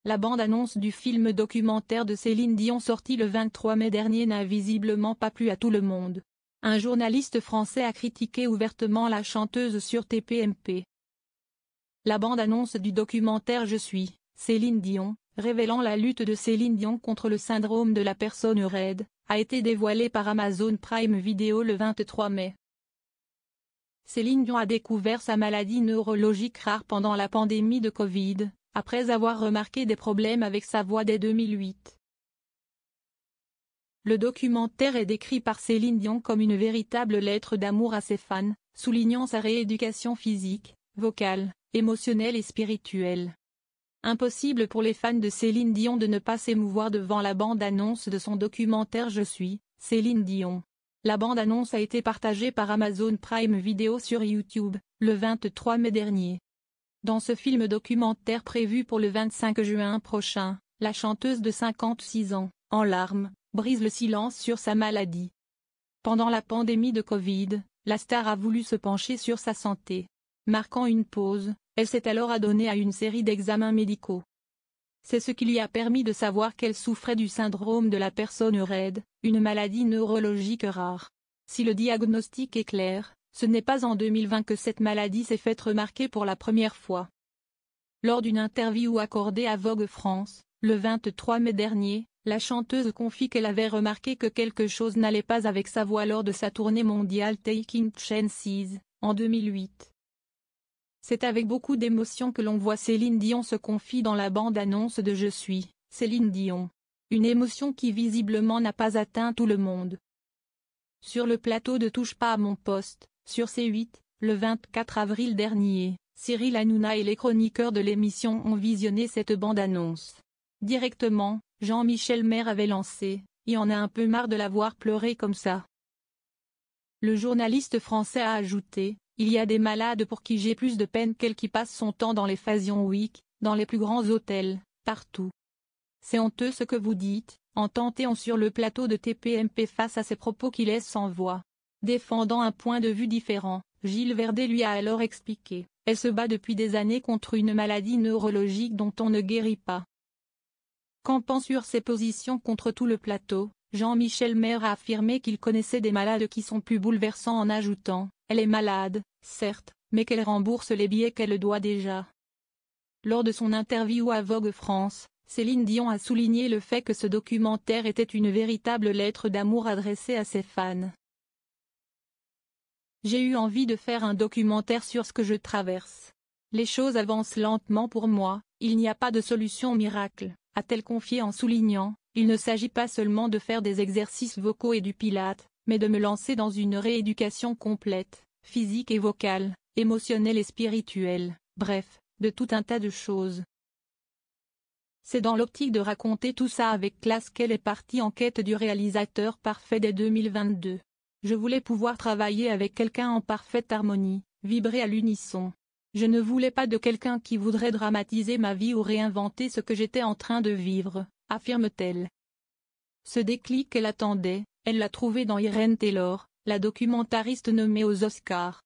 La bande-annonce du film documentaire de Céline Dion sorti le 23 mai dernier n'a visiblement pas plu à tout le monde. Un journaliste français a critiqué ouvertement la chanteuse sur TPMP. La bande-annonce du documentaire Je suis, Céline Dion, révélant la lutte de Céline Dion contre le syndrome de la personne raide, a été dévoilée par Amazon Prime Video le 23 mai. Céline Dion a découvert sa maladie neurologique rare pendant la pandémie de Covid, après avoir remarqué des problèmes avec sa voix dès 2008. Le documentaire est décrit par Céline Dion comme une véritable lettre d'amour à ses fans, soulignant sa rééducation physique, vocale, émotionnelle et spirituelle. Impossible pour les fans de Céline Dion de ne pas s'émouvoir devant la bande-annonce de son documentaire Je suis, Céline Dion. La bande-annonce a été partagée par Amazon Prime Video sur YouTube, le 23 mai dernier. Dans ce film documentaire prévu pour le 25 juin prochain, la chanteuse de 56 ans, en larmes, brise le silence sur sa maladie. Pendant la pandémie de Covid, la star a voulu se pencher sur sa santé. Marquant une pause, elle s'est alors adonnée à une série d'examens médicaux. C'est ce qui lui a permis de savoir qu'elle souffrait du syndrome de la personne raide, une maladie neurologique rare. Si le diagnostic est clair, ce n'est pas en 2020 que cette maladie s'est faite remarquer pour la première fois. Lors d'une interview accordée à Vogue France, le 23 mai dernier, la chanteuse confie qu'elle avait remarqué que quelque chose n'allait pas avec sa voix lors de sa tournée mondiale Taking Chances, en 2008. C'est avec beaucoup d'émotion que l'on voit Céline Dion se confier dans la bande-annonce de Je suis, Céline Dion. Une émotion qui visiblement n'a pas atteint tout le monde. Sur le plateau de Touche pas à mon poste, sur C8, le 24 avril dernier, Cyril Hanouna et les chroniqueurs de l'émission ont visionné cette bande-annonce. Directement, Jean-Michel Maire avait lancé « Il en a un peu marre de la voir pleurer comme ça ». Le journaliste français a ajouté « Il y a des malades pour qui j'ai plus de peine qu'elle qui passe son temps dans les Fashion Week, dans les plus grands hôtels, partout. C'est honteux ce que vous dites », entend-on sur le plateau de TPMP face à ces propos qui laissent sans voix. Défendant un point de vue différent, Gilles Verdet lui a alors expliqué « Elle se bat depuis des années contre une maladie neurologique dont on ne guérit pas ». Campant sur ses positions contre tout le plateau, Jean-Michel Maire a affirmé qu'il connaissait des malades qui sont plus bouleversants en ajoutant « Elle est malade, certes, mais qu'elle rembourse les billets qu'elle doit déjà ». Lors de son interview à Vogue France, Céline Dion a souligné le fait que ce documentaire était une véritable lettre d'amour adressée à ses fans. J'ai eu envie de faire un documentaire sur ce que je traverse. Les choses avancent lentement pour moi, il n'y a pas de solution miracle, a-t-elle confié en soulignant, il ne s'agit pas seulement de faire des exercices vocaux et du pilate, mais de me lancer dans une rééducation complète, physique et vocale, émotionnelle et spirituelle, bref, de tout un tas de choses. C'est dans l'optique de raconter tout ça avec classe qu'elle est partie en quête du réalisateur parfait dès 2022. Je voulais pouvoir travailler avec quelqu'un en parfaite harmonie, vibrer à l'unisson. Je ne voulais pas de quelqu'un qui voudrait dramatiser ma vie ou réinventer ce que j'étais en train de vivre, affirme-t-elle. Ce déclic qu'elle attendait, elle l'a trouvé dans Irene Taylor, la documentariste nommée aux Oscars.